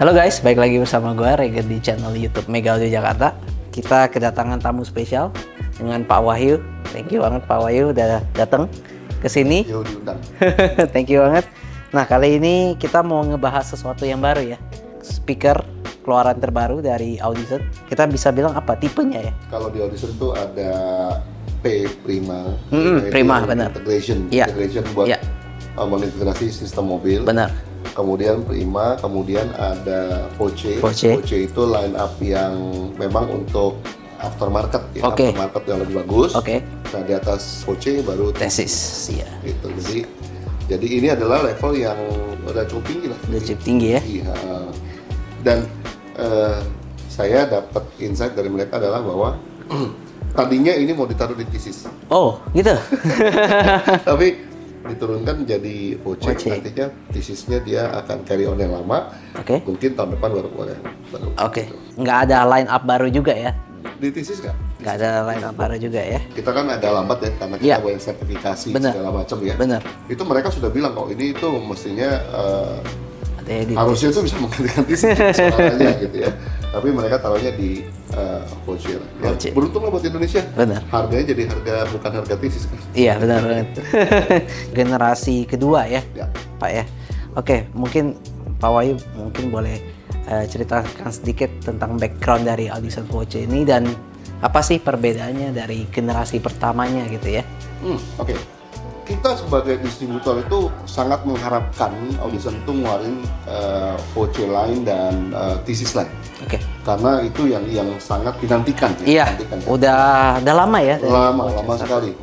Halo guys, balik lagi bersama gue Regen di channel YouTube Mega Audio Jakarta. Kita kedatangan tamu spesial dengan Pak Wahyu. Thank you banget Pak Wahyu udah datang ke sini. Yo, diundang. Thank you banget. Nah, kali ini kita mau ngebahas sesuatu yang baru ya. Speaker keluaran terbaru dari Audison. Kita bisa bilang apa tipenya ya? Kalau di Audison itu ada P Prima. Prima, benar. Integration buat mengintegrasi sistem mobil. Benar. Kemudian Prima, kemudian ada Voce. Voce itu line up yang memang untuk aftermarket ya, aftermarket yang lebih bagus. Nah, di atas Voce baru Thesis. Iya. Gitu. Jadi ini adalah level yang udah cukup tinggi lah. Udah cukup tinggi ya. Iya. Dan saya dapat insight dari mereka adalah bahwa tadinya ini mau ditaruh di Thesis. Oh, gitu. Tapi diturunkan jadi Voce. Nantinya Thesisnya dia akan carry on yang lama. Mungkin tahun depan baru. Gitu. Nggak ada line up baru juga ya? Di Thesis nggak ada line up baru juga ya? Kita kan ada lambat ya karena kita banyak sertifikasi segala macam ya. Benar. Itu mereka sudah bilang kok ini itu mestinya harusnya itu bisa menggantikan Thesis soalnya gitu ya. Tapi mereka taruhnya di Voce. Ya, beruntung lah buat Indonesia. Benar. Harganya jadi bukan harga Thesis kan? Iya benar banget. Generasi kedua ya, Pak ya. Oke, mungkin Pak Wahyu mungkin boleh ceritakan sedikit tentang background dari Audison Voce ini dan apa sih perbedaannya dari generasi pertamanya gitu ya? Oke. Kita sebagai distributor itu sangat mengharapkan Audison itu ngeluarin Voce line dan Thesis line. Karena itu yang sangat dinantikan. Iya. Udah lama ya? Lama sekali.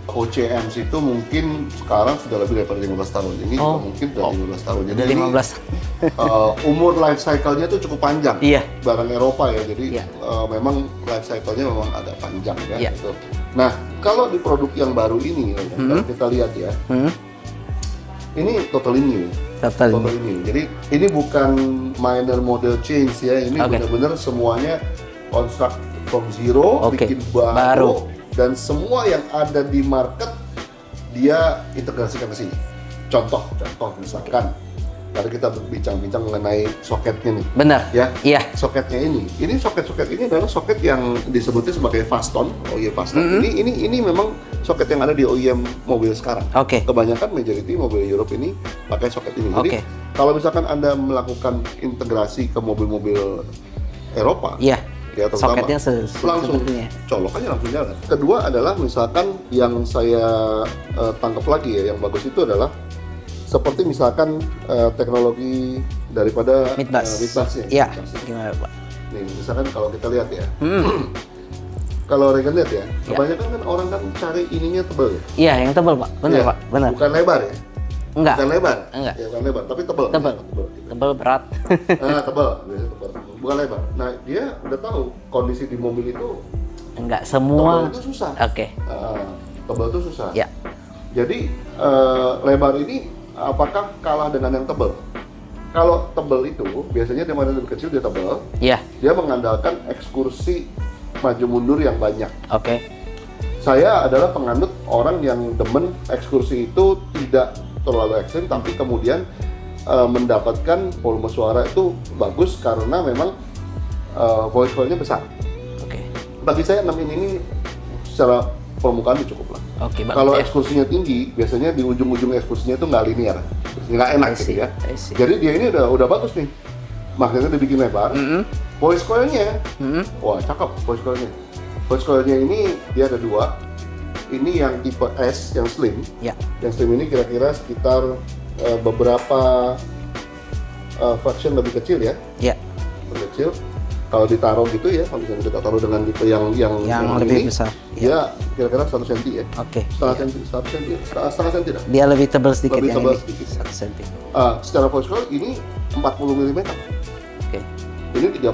Voce MC itu mungkin sekarang sudah lebih daripada 15 tahun. Ini juga mungkin sudah 15 tahun. Jadi 15. Umur life cycle-nya tuh cukup panjang. Iya. Barang Eropa ya. Jadi memang life cycle-nya memang agak panjang ya. Gitu. Nah, kalau di produk yang baru ini, kalau kita lihat ya, ini totally new. Jadi ini bukan minor model change ya, ini benar-benar semuanya construct from zero, bikin baru, dan semua yang ada di market dia integrasikan ke sini. Contoh misalkan. Tadi kita berbincang-bincang mengenai soketnya nih. Benar. Ya. Iya. Soketnya ini soket ini adalah soket yang disebutnya sebagai Faston. Faston. Ini memang soket yang ada di OEM mobil sekarang. Kebanyakan majority mobil Europe ini pakai soket ini. Jadi kalau misalkan Anda melakukan integrasi ke mobil-mobil Eropa, ya terutama soketnya langsung colokannya langsung jalan. Kedua adalah misalkan yang saya tangkap lagi ya, yang bagus itu adalah seperti misalkan teknologi daripada midbus ya. Gimana Pak? Nih, misalkan kalau kita lihat ya, kalau Regen lihat ya, kebanyakan kan orang kan cari ininya tebal ya. Iya, yang tebal Pak, benar Pak, benar. Bukan lebar ya? Enggak. Bukan lebar. Enggak. Ya, bukan lebar, tapi tebal. Tebal berat. Tebal, biasanya tebal. Bukan lebar. Nah, dia udah tahu kondisi di mobil itu. Enggak semua. Tebal itu susah. Tebal itu susah. Ya. Jadi lebar ini apakah kalah dengan yang tebal? Kalau tebal itu biasanya dia lebih kecil, dia tebal. Iya. Dia mengandalkan ekskursi maju mundur yang banyak. Saya adalah penganut orang yang demen ekskursi itu tidak terlalu ekstrim, tapi kemudian mendapatkan volume suara itu bagus karena memang voice coil-nya besar. Bagi saya 6 ini secara permukaan itu cukup lah. Kalau ekskursinya tinggi, biasanya di ujung-ujung ekskursinya itu nggak linear, nggak enak gitu ya. Jadi dia ini udah bagus nih, makanya dibikin lebar. Voice coil-nya, wah cakep voice coil-nya. Voice coil-nya ini dia ada 2. Ini yang tipe S yang slim. Yang slim ini kira-kira sekitar beberapa fraction lebih kecil ya. Lebih kecil. Kalau ditaruh gitu ya, kalau misalnya kita taruh dengan tipe yang lebih ini, besar, dia kira-kira 1 cm ya. Setengah senti dah. Dia lebih tebal sedikit. Lebih tebal sedikit. 1 cm. Secara voice coil ini 40 mm. Ini 30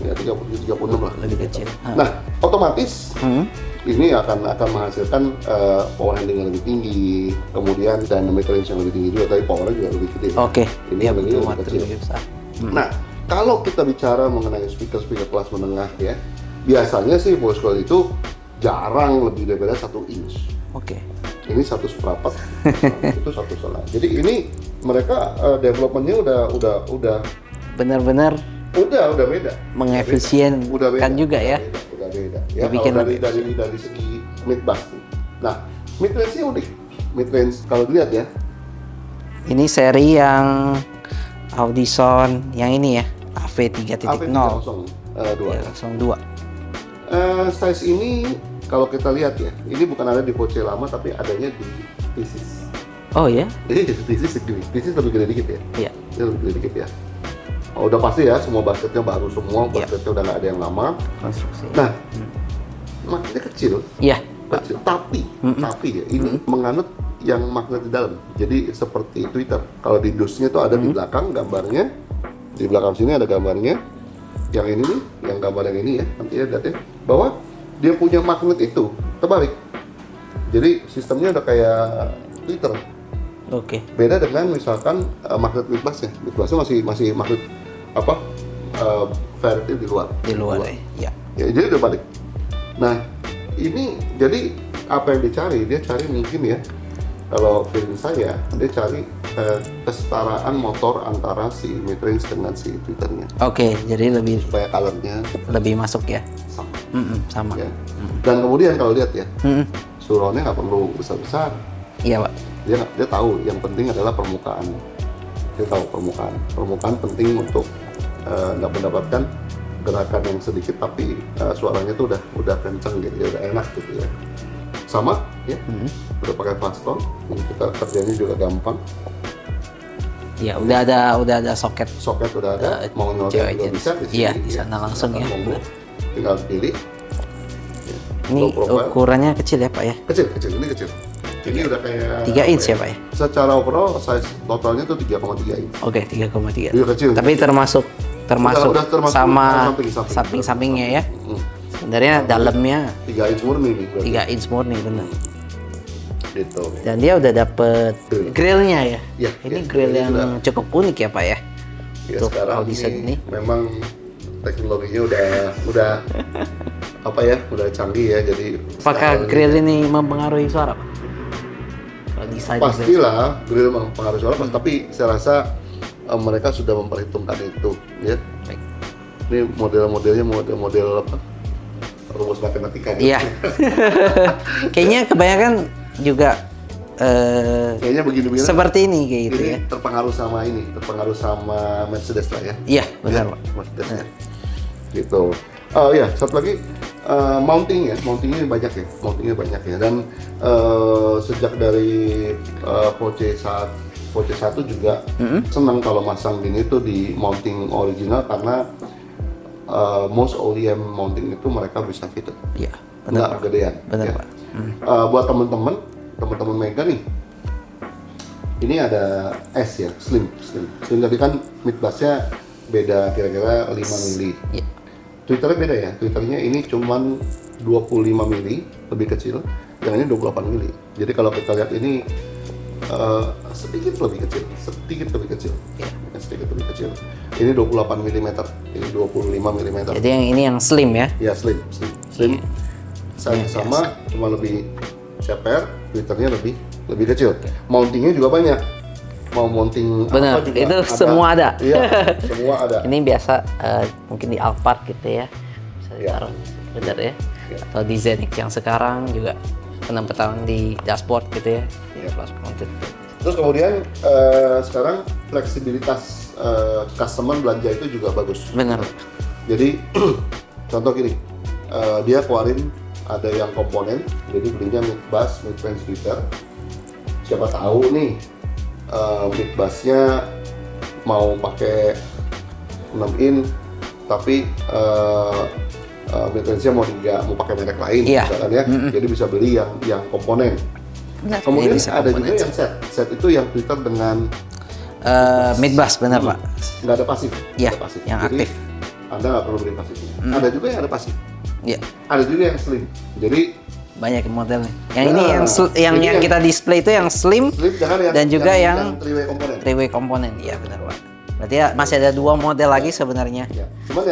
ya 36 lah. Lebih kecil. Nah, otomatis ini akan menghasilkan power handling yang lebih tinggi, kemudian dynamic range yang lebih tinggi juga, tapi powernya juga lebih gede. Ini yang lebih kecil. Nah, kalau kita bicara mengenai speaker kelas menengah ya, biasanya sih voice coil itu jarang lebih daripada 1 inch. Ini 1/4, itu 1,5. Jadi ini mereka developmentnya udah benar-benar udah beda. Mengefisienkan juga ya. Udah beda. Ya, kalau dari segi mid bass. Nah, mid range-nya unik. Mid range kalau dilihat ya. Ini seri yang Audison yang ini ya, AV3.0. AV302. Size ini kalau kita lihat ya, ini bukan ada di Voce lama tapi adanya di Thesis. Oh ya? Thesis segini. Thesis lebih gede dikit ya? Iya. Ini lebih gede dikit ya. Oh, udah pasti ya, semua basketnya baru semua, basketnya udah nggak ada yang lama. Konstruksi. Nah, magnetnya kecil. Iya. Kecil. Tapi ya, ini menganut yang magnet di dalam. Jadi seperti Twitter. Kalau di dusnya itu ada di belakang gambarnya. Di belakang sini ada gambarnya. Yang ini nih, yang gambar yang ini ya, nanti ya lihat ya. Bahwa dia punya magnet itu terbalik. Jadi sistemnya udah kayak Twitter. Oke. Beda dengan misalkan magnet mid bass-nya. Mid bass-nya masih magnet apa? Variable di luar. Di luar. Ya. Ya, jadi udah balik. Nah, ini jadi apa yang dicari? Dia cari mungkin ya. Kalau feeling saya, dia cari kesetaraan motor antara si mid range dengan si tweeternya. Oke, jadi lebih supaya colornya lebih masuk ya. Sama. Sama. Ya. Dan kemudian kalau lihat ya, surroundnya nggak perlu besar-besar. Iya, Pak. Dia tahu yang penting adalah permukaan. Dia tahu permukaan penting untuk nggak mendapatkan gerakan yang sedikit tapi suaranya tuh udah kencang gitu, udah enak gitu ya. Sama ya, udah pakai fast tone, kita kerjanya juga gampang. Ya, udah ada soket udah ada, mau nyolong juga bisa di sini. Iya, di sana langsung ya. Tinggal pilih. Ya. Ini ukurannya kecil ya, Pak ya? Kecil, ini kecil. Ini udah kayak 3 inch ya, Pak ya? Secara overall size totalnya tuh 3,3 inch. Oke, 3,3. Iya, kecil. Tapi termasuk udah sama samping-sampingnya ya. Sebenarnya dalamnya 3 inch murni nih. 3 inch murni benar. Gitu. Dan dia udah dapet grillnya ya. Ya ini grill yang cukup unik ya, Pak ya. Ya, untuk Audison ini memang teknologinya udah apa ya, udah canggih ya. Jadi apakah grill ini mempengaruhi suara, Pak? Pastilah grill mempengaruhi suara, tapi saya rasa mereka sudah memperhitungkan itu ya. Baik. Ini model-modelnya model apa? Rumus matematika. Iya. Kayaknya kebanyakan juga kayaknya begini seperti ini kayak gitu ya. Terpengaruh sama Mercedes lah ya. Iya, benar, Pak. Mercedes ya. Gitu. Oh iya, satu lagi mountingnya banyak ya. Dan sejak dari Voce 1 juga senang kalau masang gini tuh di mounting original karena most OEM mounting itu mereka bisa fit. Iya, benar. Nggak gedean. Benar, ya. Pak. Buat teman-teman Mega nih, ini ada S ya, slim. Tapi kan mid bass-nya beda kira-kira 5 mili. Iya. Twitternya beda ya. Twitternya ini cuman 25 mili, lebih kecil. Yang ini 28 mili. Jadi kalau kita lihat ini sedikit lebih kecil. Yeah. Sedikit lebih kecil. Ini 28 mm, ini 25 mm. Jadi yang ini yang slim ya? Ya, slim. Yeah. Size sama, cuma lebih ceper, Twitternya lebih kecil. Mountingnya juga banyak. Mau mounting bener, apa juga itu ada. Semua ada. Iya, semua ada. Ini biasa mungkin di Alphard gitu ya, bisa ditaruh, bener ya. Atau di Zenix yang sekarang juga penempatan di dashboard gitu ya. Plus mounted. Terus kemudian sekarang fleksibilitas customer belanja itu juga bagus. Benar. Jadi contoh gini, dia keluarin ada yang komponen, jadi belinya mid bass, mid range tweeter. Siapa tahu nih mid bassnya mau pakai 6 in, tapi mid range-nya mau pakai merek lain, misalkan ya. Jadi bisa beli yang komponen. Benar, kemudian ada juga yang set itu yang tweeter dengan mid bass, benar Pak. Nggak ada pasif. Iya, yang jadi, aktif. Anda nggak perlu beli pasifnya. Ada juga yang ada pasif. Iya. Ada juga yang slim. Jadi banyak modelnya. Yang ini yang kita display itu yang slim dan juga yang 3-way komponen. 3-way komponen. Iya benar Pak. Berarti ya masih ada 2 model lagi sebenarnya. Ya. Cuman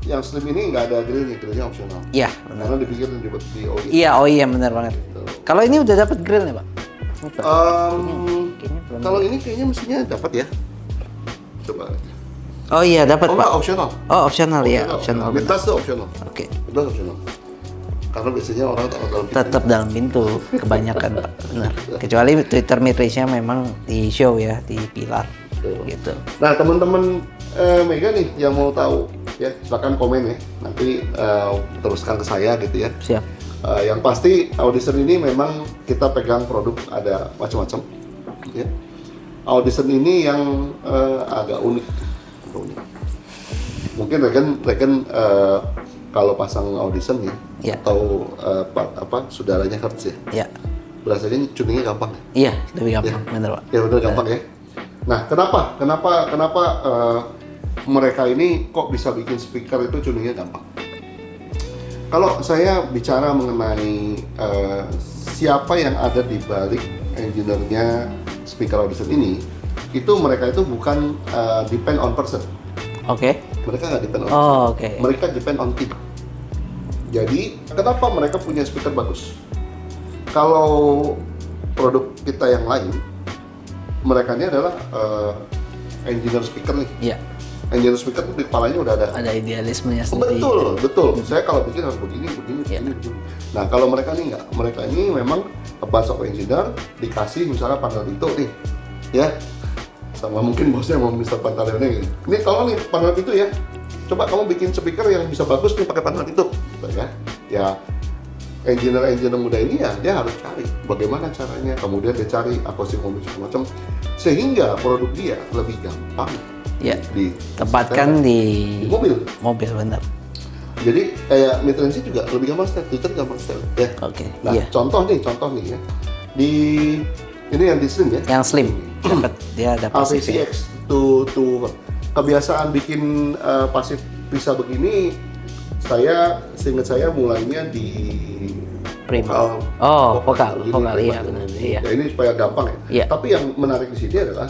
yang slim ini nggak ada grillnya opsional. Iya benar. Karena dipikir dibuat di OEM. Iya, oh iya benar banget. Gitu. Kalau ini udah dapat grillnya Pak? Kalau ini kayaknya mestinya dapat ya. Coba. Oh iya, dapat Pak. Opsional. Oh, opsional ya, opsional. Mid-tas itu opsional. Oke. Mid-tas opsional. Karena biasanya orang taruh dalam pintu. Tetap dalam pintu kebanyakan Pak. Benar. Kecuali Twitter mid-range-nya memang di show ya, di pilar. Gitu. Nah, teman-teman Mega nih yang mau tahu ya, silakan komen ya. Nanti teruskan ke saya gitu ya. Siap. Yang pasti Audition ini memang kita pegang produk ada macam-macam ya. Audition ini yang agak unik. Mungkin rekan kalau pasang Audition ya, atau saudaranya Hertz ya. Rasanya tuningnya gampang ya? Iya, lebih gampang, bener Pak. Ya bener gampang ya. Nah, kenapa mereka ini kok bisa bikin speaker itu tuningnya gampang? Kalau saya bicara mengenai siapa yang ada di balik engineer-nya speaker Audition ini, itu mereka itu bukan depend on person. Oke. Mereka nggak depend on person. Oke. Mereka depend on team. Jadi, kenapa mereka punya speaker bagus? Kalau produk kita yang lain, mereka ini adalah engineer speaker nih. Iya. Engineer speaker itu di kepalanya udah ada. Ada idealismenya sendiri. Betul. Saya kalau bikin harus begini. Nah, kalau mereka ini nggak. Mereka ini memang a bunch of engineer dikasih misalnya panel itu nih, ya. Sama mungkin bosnya mau Mr. Pantaleo ini. Ini tolong nih panel itu ya. Coba kamu bikin speaker yang bisa bagus nih pakai panel itu, ya. Ya, engineer muda ini ya dia harus cari bagaimana caranya. Kemudian dia cari akustik mobil segala macam, sehingga produk dia lebih gampang. Ya, ditempatkan di mobil benar. Jadi kayak mid-range juga lebih gampang setel, Twitter gampang setel ya. Oke. Nah, contoh nih ya. Di ini yang di slim ya. Yang slim. Dia ada pasif. AVCX to kebiasaan bikin pasif bisa begini. Seingat saya mulainya di Prima. Vokal iya benar. Iya. Ya, ini supaya gampang ya. Tapi yang menarik di sini adalah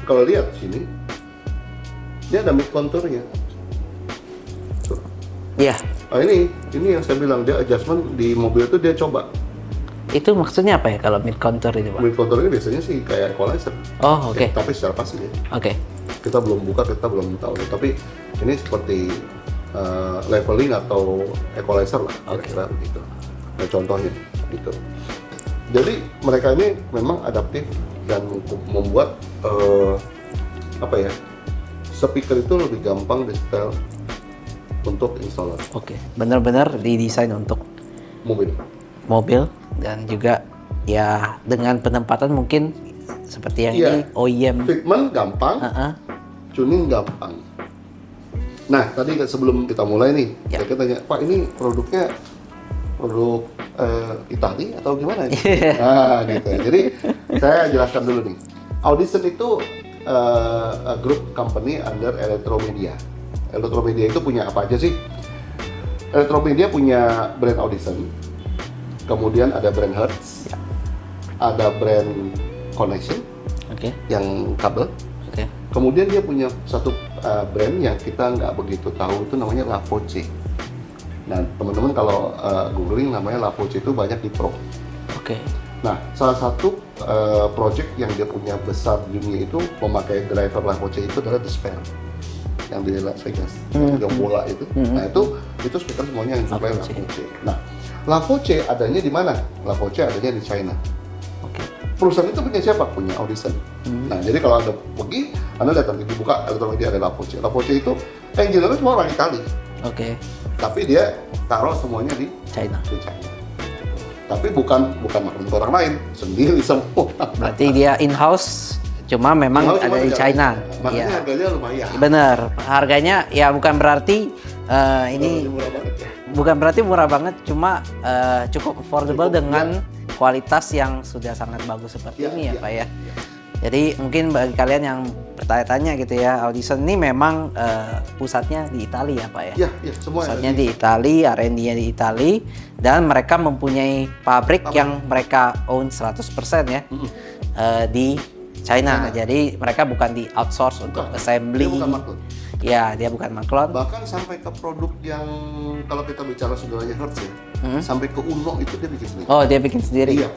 kalau lihat sini dia ada mid contournya. Iya. Nah, ini yang saya bilang dia adjustment di mobil itu dia coba. Itu maksudnya apa ya kalau mid contour itu Pak? Mid contour ini biasanya sih kayak equalizer. Oh oke. Tapi secara pasif ya. Oke. Kita belum buka, kita belum tahu. Tapi ini seperti leveling atau equalizer lah. Kira-kira begitu. Nah, contohnya gitu. Jadi mereka ini memang adaptif dan membuat speaker itu lebih gampang di setel untuk installer. Oke, benar-benar didesain untuk mobil dan juga ya dengan penempatan mungkin seperti yang ini OEM. Fitment gampang, tuning gampang. Nah, tadi sebelum kita mulai nih, saya tanya, Pak ini produknya produk Italia atau gimana? Nah, gitu ya. Jadi saya jelaskan dulu nih. Audition itu grup company under Electromedia. Electromedia itu punya apa aja sih? Electromedia punya brand Audition, kemudian ada brand Hertz, ada brand Connection, yang kabel. Kemudian dia punya satu brand yang kita nggak begitu tahu, itu namanya La Voce. Nah, teman-teman kalau googling namanya La Voce itu banyak di Pro. Nah, salah satu project yang dia punya besar di dunia itu memakai driver La Voce itu adalah The Sphere yang di Las Vegas, yang bola itu. Nah, itu speaker semuanya yang supply La Voce. Nah, La Voce adanya di mana? La Voce adanya di China. Perusahaan itu punya siapa? Punya Audition. Nah, jadi kalau Anda pergi, Anda datang dibuka Electromedia ada La Voce. La Voce itu engineer-nya semua orang Itali. Tapi dia taruh semuanya di China. Tapi bukan makan orang lain, sendiri semua. Berarti dia in-house, cuma memang ada di China. Makanya harganya lumayan. Bener, harganya ya bukan berarti ini bukan berarti murah banget, cuma cukup affordable dengan kualitas yang sudah sangat bagus seperti ini ya Pak ya. Jadi mungkin bagi kalian yang bertanya-tanya gitu ya, Audition ini memang pusatnya di Italia ya Pak ya? Iya, semua pusatnya di Italia, R&D-nya di Italia, dan mereka mempunyai pabrik yang mereka own 100% ya di China. Jadi mereka bukan di outsource untuk assembly. Dia bukan maklon. Ya, dia bukan maklon. Bahkan sampai ke produk yang kalau kita bicara saudaranya Hertz ya, sampai ke Uno itu dia bikin sendiri. Oh, dia bikin sendiri? Iya.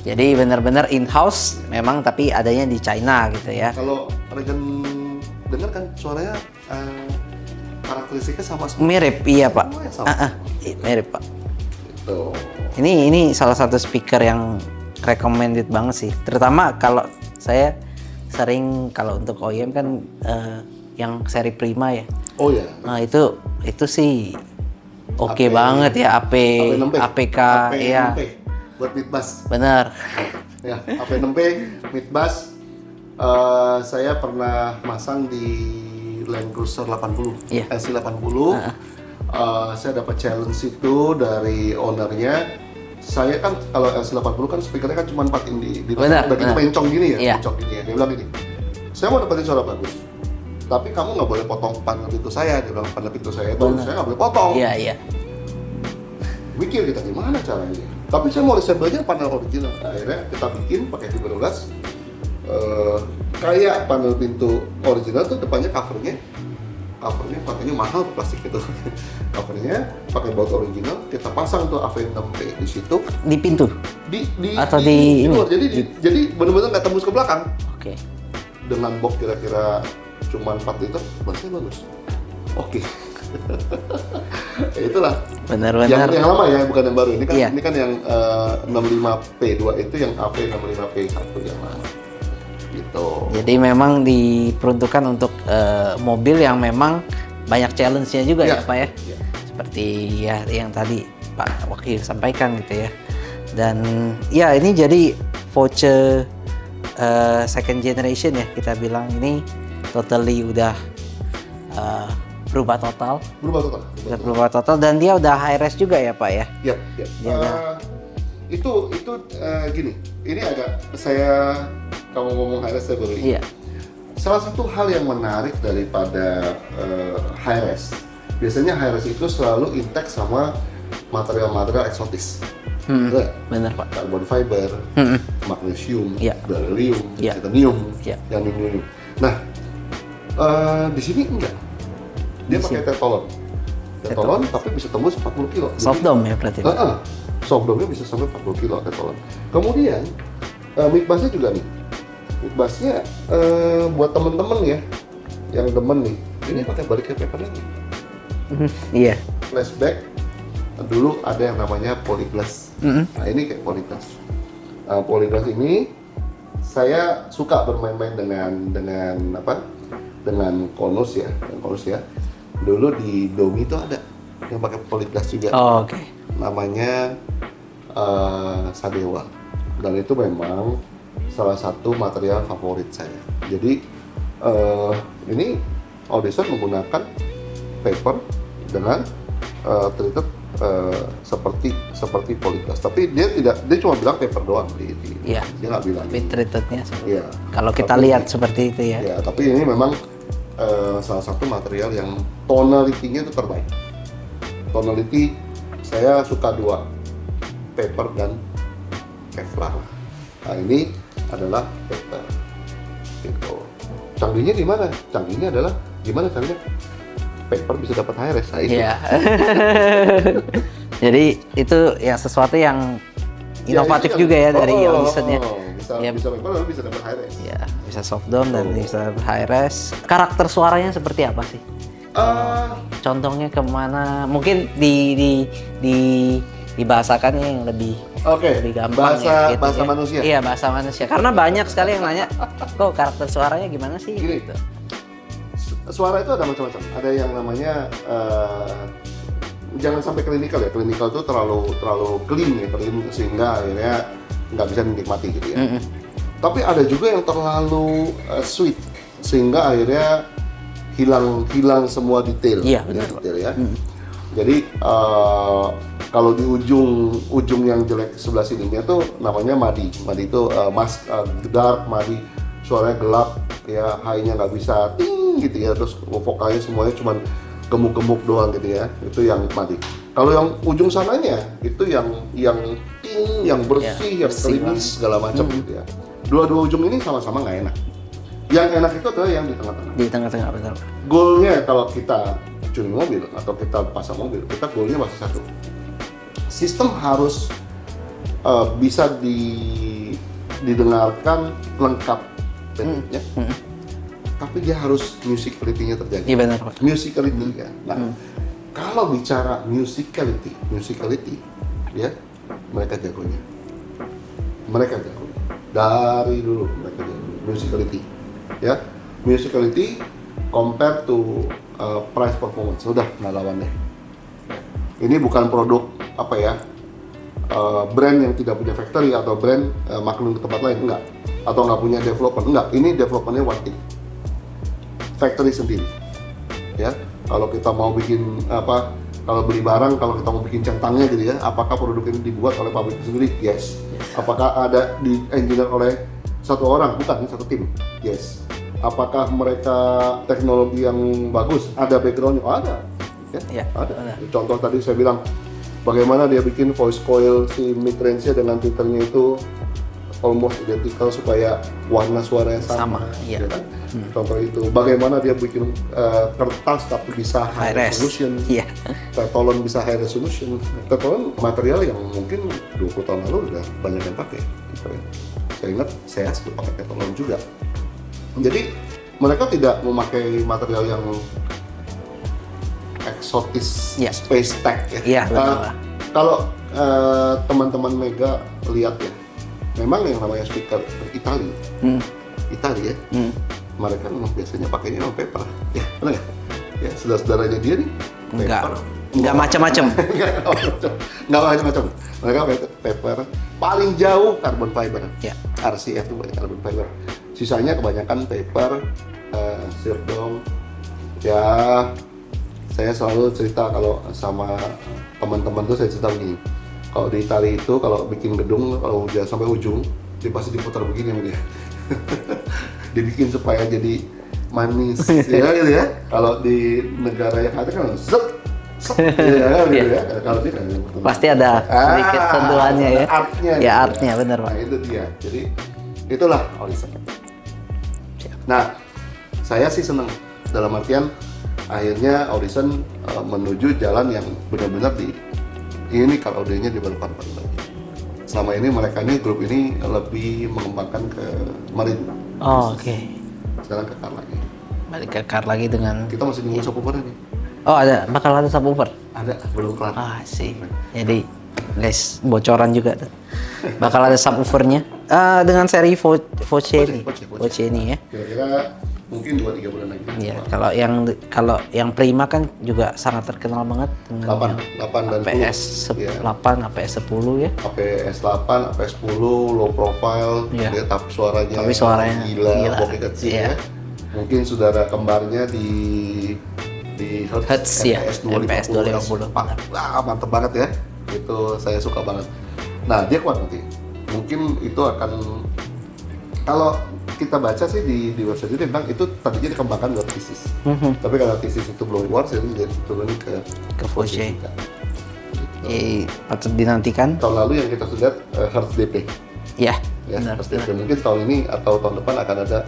Jadi benar-benar in-house memang, tapi adanya di China gitu ya. Kalau rekan dengar kan suaranya karakteristiknya sama semua. Mirip, iya Pak. Mirip Pak. Gitu. Ini salah satu speaker yang recommended banget sih. Terutama kalau saya sering kalau untuk OEM kan yang seri Prima ya. Oh ya. Nah itu sih oke banget ya, APK ya. Buat mid bass. Benar. Ya, AP6P mid bass. Saya pernah masang di Land Cruiser 80, SC80. Saya dapat challenge itu dari ownernya. Saya kan kalau SC80 kan speakernya kan cuma 4 in di udah gitu pencong gini ya, pencong gini ya. Dia bilang gini, saya mau dapetin suara bagus, tapi kamu nggak boleh potong panel pintu saya. Dia bilang panel pintu saya itu saya nggak boleh potong. Iya. Mikir kita gimana caranya, tapi saya mau resemble-nya panel original. Akhirnya kita bikin pakai fiberglass, kayak panel pintu original tuh depannya covernya pakainya mahal tuh plastik itu. Covernya pakai baut original, kita pasang tuh AV6P di situ. Di pintu? Atau di luar. Jadi benar-benar nggak tembus ke belakang. Oke. Dengan box kira-kira cuma 4 liter, bassnya bagus. Oke. Itulah. Benar-benar. Yang lama ya, bukan yang baru. Ini kan yang 65P2 itu yang AV65P1 yang lama. Gitu. Jadi memang diperuntukkan untuk mobil yang memang banyak challenge-nya juga ya Pak ya. Seperti ya yang tadi Pak Wakil sampaikan gitu ya. Dan ya ini jadi Voce second generation ya, kita bilang ini totally udah berubah total. Berubah total dan dia udah high res juga ya Pak ya. Iya. Itu gini. Ini agak kamu ngomong high res saya baru ingat. Iya. Salah satu hal yang menarik daripada high res, biasanya high res itu selalu intek sama material-material eksotis. Benar Pak. Carbon fiber, magnesium, beryllium, Iya. titanium, aluminium. Nah, di sini enggak. Dia pakai tetolon, tapi bisa tembus 40 kilo. Soft dome ya berarti. Soft dome-nya bisa sampai 40 kilo tetolon. Kemudian mid bass-nya juga nih. Mid bass-nya buat temen-temen ya, yang demen nih, ini pakai balik ke paper lagi. Iya. Flashback, dulu ada yang namanya polyglass. Nah ini kayak polyglass. Polyglass ini saya suka bermain-main dengan konus ya. Dulu di Domi itu ada yang pakai polyglass juga. Oh, oke. Namanya Sadewa. Dan itu memang salah satu material favorit saya. Jadi ini Audison menggunakan paper dengan treated seperti polyglass. Tapi dia cuma bilang paper doang dia nggak bilang. Tapi treatednya kalau kita lihat seperti itu ya. Ya, tapi ini memang salah satu material yang tonality-nya itu terbaik. Tonality saya suka 2, paper dan Kevlar. Nah ini adalah paper. Gitu. Canggihnya di mana? Canggihnya adalah gimana caranya paper bisa dapat high res. Nah, itu. Iya. Jadi itu ya sesuatu yang inovatif juga ya dari Audison ya. Bisa paper lalu bisa dapat high res. Ya, bisa soft dome dan bisa high res. Karakter suaranya seperti apa sih? Contohnya kemana? Mungkin dibahasakannya yang lebih gampang bahasa manusia. Iya, bahasa manusia. Karena banyak sekali yang nanya, kok karakter suaranya gimana sih? Gini, gitu. Suara itu ada macam-macam. Ada yang namanya jangan sampai klinikal ya. Klinikal itu terlalu clean sehingga akhirnya nggak bisa dinikmati gitu ya. Tapi ada juga yang terlalu sweet sehingga akhirnya hilang semua detail. Iya, benar. Detail ya. Jadi kalau di ujung yang jelek sebelah sininya tuh namanya madi. Madi itu dark madi, suaranya gelap ya, high-nya nggak bisa ting gitu ya, terus vokalnya semuanya cuma gemuk-gemuk doang gitu ya. Itu yang madi. Kalau yang ujung sananya itu yang ting, yang bersih, yang klinis segala macam gitu ya. Dua-dua ujung ini sama-sama nggak enak. Yang enak itu adalah yang di tengah-tengah. Di tengah-tengah, betul. Goalnya kalau kita tuning mobil atau kita pasang mobil, kita goalnya masih satu. Sistem harus bisa didengarkan lengkap bandwidthnya, tapi tapi dia harus musicality-nya terjaga. Iya benar Pak. Musicality kan. Nah, kalau bicara musicality, ya mereka jagonya. Dari dulu mereka jago musicality, ya. Musicality compare to price performance, sudah nggak lawan deh. Ini bukan produk apa ya, brand yang tidak punya factory atau brand maklum ke tempat lain, enggak, atau nggak punya developer, enggak. Ini developernya Watik, factory sendiri, ya. Kalau kita mau bikin apa, kalau beli barang, kalau kita mau bikin centangnya gitu ya, apakah produk ini dibuat oleh pabrik sendiri? Yes. Apakah ada di engineer oleh satu orang? Bukan, ini satu tim. Yes. Apakah mereka teknologi yang bagus? Ada backgroundnya? Oh, ada. Ya, ada. Contoh tadi saya bilang, bagaimana dia bikin voice coil si mid range-nya dengan tweeternya itu almost identical supaya warna suaranya sama. Iya. Ya kan? Contoh itu. Bagaimana dia bikin kertas tapi bisa high resolution. Iya. Tetolon bisa high resolution. Tetolon material yang mungkin 20 tahun lalu udah banyak yang pakai. Saya ingat saya pakai tetolon juga. Jadi mereka tidak memakai material yang eksotis, space tech ya. Kalau teman-teman Mega lihat ya, memang yang namanya speaker Itali ya, mereka memang biasanya pakainya paper, ya benar ya? Ya saudara-saudaranya dia nih, nggak macam-macam, nggak macam-macam. Mereka paper, paling jauh carbon fiber, RCF itu banyak carbon fiber. Sisanya kebanyakan paper, sirdong. Ya, saya selalu cerita kalau sama teman-teman tuh saya cerita begini. Kalau di Itali itu kalau bikin gedung, kalau udah sampai ujung, dia pasti diputar begini sama dia. Dibikin supaya jadi manis, ya gitu ya. Kalau di negara yang ada kan set, ya, gitu ya. Kalau dia kan pasti ada sedikit sentuhannya ya. Artnya. Ya artnya benar Pak. Nah itu dia. Jadi itulah Audison. Nah, saya sih senang dalam artian akhirnya Audison menuju jalan yang benar-benar ini kalau audionya dibalurkan lagi. Selama ini mereka ini grup ini lebih mengembangkan ke marine. Oh, oke. Sekarang ke car lagi. Balik ke car lagi dengan kita masih nunggu subwoofer nih. Oh, bakal ada subwoofer? Ada, belum kelar. Sih. Jadi guys, bocoran juga tuh. Bakal ada subwoofernya dengan seri Voce ini ya. Kira-kira mungkin 2-3 bulan lagi. Iya, kalau yang Prima kan juga sangat terkenal banget dengan 8 dan APS 8, APS 10 ya. APS 8, APS 10 low profile, dia tapi suaranya gila. Kecil ya. Mungkin saudara kembarnya di Hertz ya, MPS 250. Mantep banget ya. Itu saya suka banget. Nah, dia kuat nanti. Mungkin itu akan, kalau kita baca sih di website itu memang itu tadinya dikembangkan buat thesis. Tapi kalau thesis itu belum keluar, jadi turunin ke Voce. Patut dinantikan. Tahun lalu yang kita sudah lihat Hertz DP. Ya. Hertz DP. Mungkin tahun ini atau tahun depan akan ada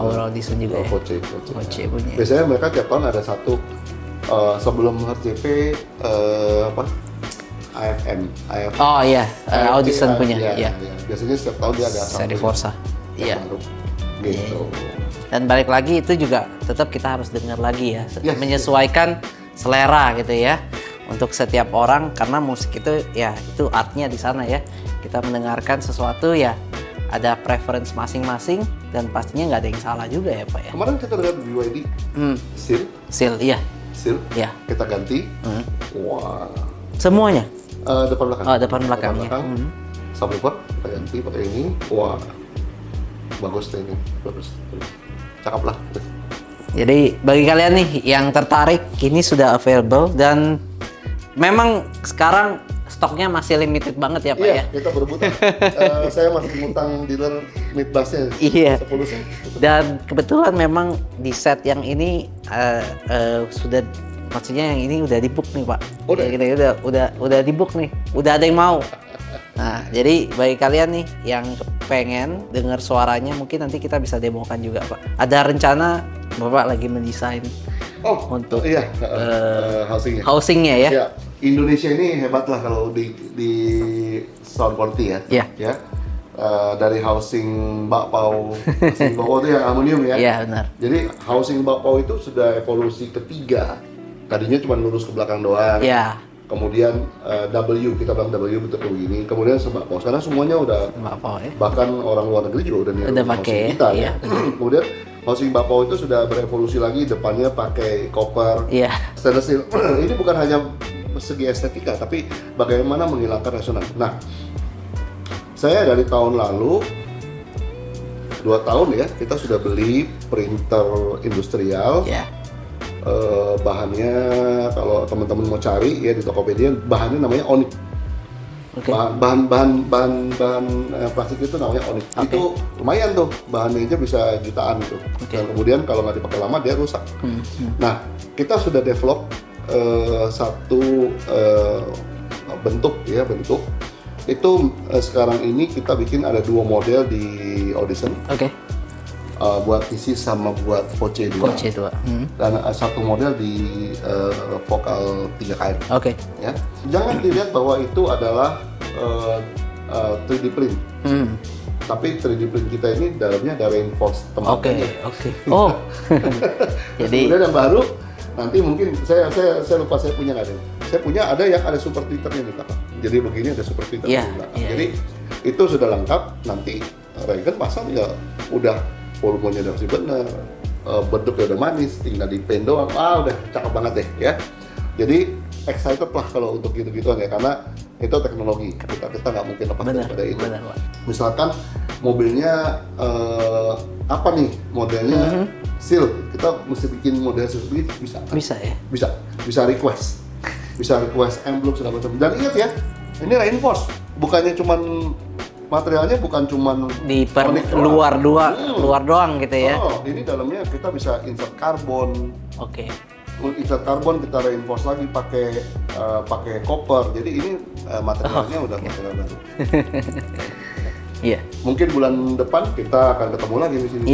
Audison juga ya. Voce punya. Biasanya mereka tiap tahun ada satu sebelum Hertz DP AFM. Oh iya, Audison punya. Iya. Biasanya setiap tahun dia ada seri Forza. Iya. Gitu. Dan balik lagi itu juga tetap kita harus dengar lagi ya, menyesuaikan selera gitu ya untuk setiap orang, karena musik itu ya itu artnya di sana ya. Kita mendengarkan sesuatu ya ada preference masing-masing dan pastinya nggak ada yang salah juga ya Pak ya. Kemarin kita dengar BYD Seal, iya. Seal, ya. Kita ganti. Wah. Semuanya. Depan belakang. Oh, depan belakangnya. Subwoofer kita ganti pakai ini. Wah. Bagus deh ini. Bagus. Cakep lah. Jadi bagi kalian nih yang tertarik, ini sudah available dan memang sekarang stoknya masih limited banget ya Pak ya? Iya, kita berebutan. Saya masih ngutang dealer mid bassnya. Iya. 10 sen. Dan kebetulan memang di set yang ini sudah, maksudnya yang ini udah di book nih Pak. Udah di book nih. Udah ada yang mau. Nah, jadi bagi kalian nih yang pengen dengar suaranya, mungkin nanti kita bisa demokan juga Pak. Ada rencana Bapak lagi mendesain untuk housingnya ya? Indonesia ini hebat lah kalau di sound quality ya. Iya. dari housing bakpao, housing bakpao itu yang aluminium ya. Iya benar. Jadi housing bakpao itu sudah evolusi ketiga. Tadinya cuma lurus ke belakang doang. Iya. Kemudian W, kita bilang W betul begini. Kemudian bakpao. Sekarang semuanya udah bakpao ya. Bahkan orang luar negeri juga udah pakai kita ya. Kemudian housing bakpao itu sudah berevolusi lagi, depannya pakai copper, stainless steel. Ini bukan hanya segi estetika, tapi bagaimana menghilangkan resonans. Nah, saya dari tahun lalu 2 tahun ya, kita sudah beli printer industrial. Bahannya kalau teman-teman mau cari ya di Tokopedia, bahannya namanya Onyx. Bahan plastik itu namanya Onyx. Itu lumayan tuh, bahannya aja bisa jutaan gitu. Dan kemudian kalau nggak dipakai lama dia rusak. Nah, kita sudah develop satu bentuk itu sekarang ini kita bikin ada 2 model di Audition. Buat TC sama buat Voce 2. Dan satu model di Vokal 3KM. Ya. Jangan dilihat bahwa itu adalah 3D print. Tapi 3D print kita ini dalamnya ada reinforced temannya. Oh. Jadi kemudian yang baru nanti mungkin saya lupa saya punya nggak ada. Saya punya ada yang ada super tweeternya di belakang. Jadi begini ada super tweeter di belakang. Jadi itu sudah lengkap. Nanti Regen pasang ya udah volumenya udah masih benar, bentuknya udah manis, tinggal di pen doang. Udah cakep banget deh ya. Jadi excited lah kalau untuk gitu-gituan ya, karena itu teknologi. Kita nggak mungkin lepas daripada itu. Misalkan mobilnya apa nih modelnya seal, kita mesti bikin model seperti itu bisa request M-Block segala macam. Dan ingat ya, ini reinforce, bukannya cuman materialnya bukan cuman di luar doang gitu ya. Ini dalamnya kita bisa insert karbon. Insert karbon kita reinforce lagi pakai copper. Jadi ini materialnya udah material baru. Mungkin bulan depan kita akan ketemu lagi di sini.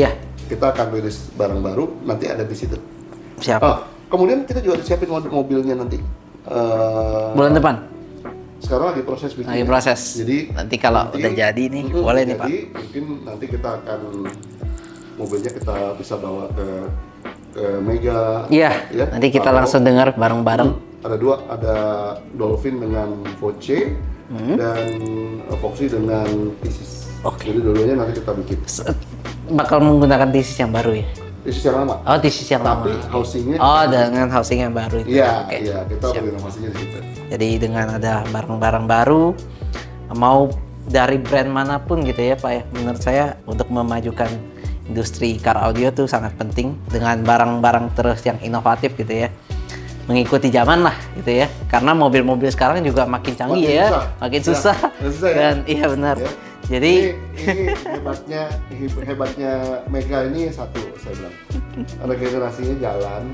Kita akan rilis barang baru, nanti ada di situ. Siap. Kemudian kita juga siapin mobilnya nanti. Bulan depan. Sekarang lagi proses bikin. Jadi nanti kalau udah jadi nih, boleh nih Pak. Mungkin nanti kita akan mobilnya kita bisa bawa ke Mega. Nanti kita langsung dengar bareng-bareng. Ada 2, ada Dolphin dengan Voce dan Foxy dengan Thesis. Jadi dua-duanya nanti kita bikin. Bakal menggunakan Thesis yang baru ya? Thesis yang lama. Thesis yang lama. Tapi housingnya. Dengan housing yang baru itu. Iya, kita renovasinya di situ. Jadi dengan ada barang-barang baru, mau dari brand manapun gitu ya Pak ya, menurut saya untuk memajukan industri car audio tuh sangat penting dengan barang-barang terus yang inovatif gitu ya, mengikuti zaman lah gitu ya, karena mobil-mobil sekarang juga makin canggih makin susah. Dan iya benar. Jadi ini hebatnya Mega ini satu, saya bilang regenerasinya jalan.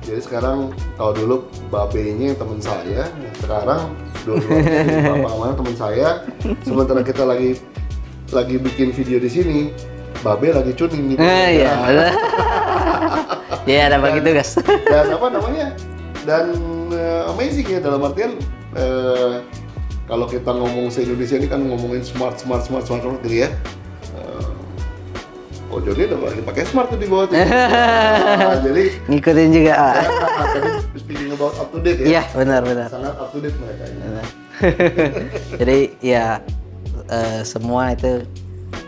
Jadi sekarang kalau dulu babenya teman saya, sekarang dua-duanya bapak teman saya. Sementara kita lagi bikin video di sini, babe lagi tuning gitu. Ada begitu guys. Dan apa namanya? Dan amazing ya, dalam artian kalau kita ngomong se-Indonesia ini kan ngomongin smart gitu ya. Joni udah lagi pakai smart tuh di bawah tuh. Jadi ngikutin juga. Tadi speaking about up to date ya. Iya, benar. Sangat up to date mereka ini. Jadi ya semua itu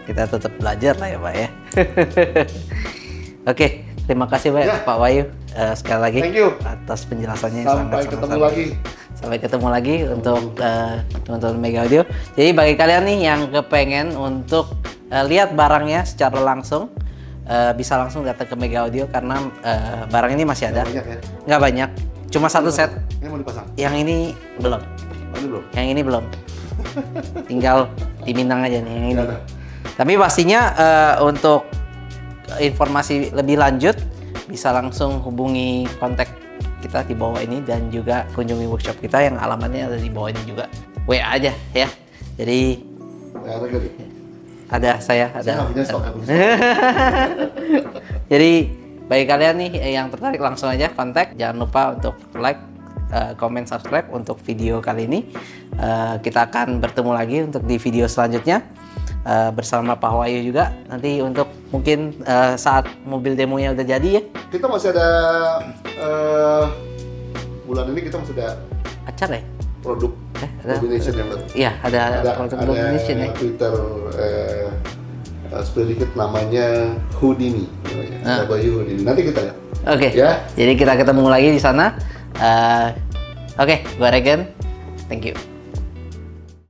kita tetap belajar lah ya Pak ya. Oke, terima kasih Pak Wahyu sekali lagi atas penjelasannya. Sampai ketemu lagi untuk teman-teman Mega Audio. Jadi bagi kalian nih yang kepengen untuk lihat barangnya secara langsung, bisa langsung datang ke Mega Audio karena barang ini masih ada. Nggak banyak, cuma satu set. Ini mau dipasang? Yang ini belum. Yang ini belum. Tinggal diminang aja nih yang ini. Tapi pastinya untuk informasi lebih lanjut bisa langsung hubungi kontak kita di bawah ini dan juga kunjungi workshop kita yang alamatnya ada di bawah ini juga. WA aja ya. Jadi ada saya. Jadi bagi kalian nih yang tertarik langsung aja kontak. Jangan lupa untuk like, comment, subscribe untuk video kali ini. Kita akan bertemu lagi untuk di video selanjutnya. bersama Pak Wahyu juga nanti untuk mungkin saat mobil demonya udah jadi ya. Kita masih ada bulan ini kita masih ada acara ya? Produk Domination yang baru. Iya, ada produk Domination ya. Twitter spill dikit namanya Houdini. Houdini. Nanti kita lihat. Oke. Ya. Jadi kita ketemu lagi di sana. Oke, gua Regen. Thank you.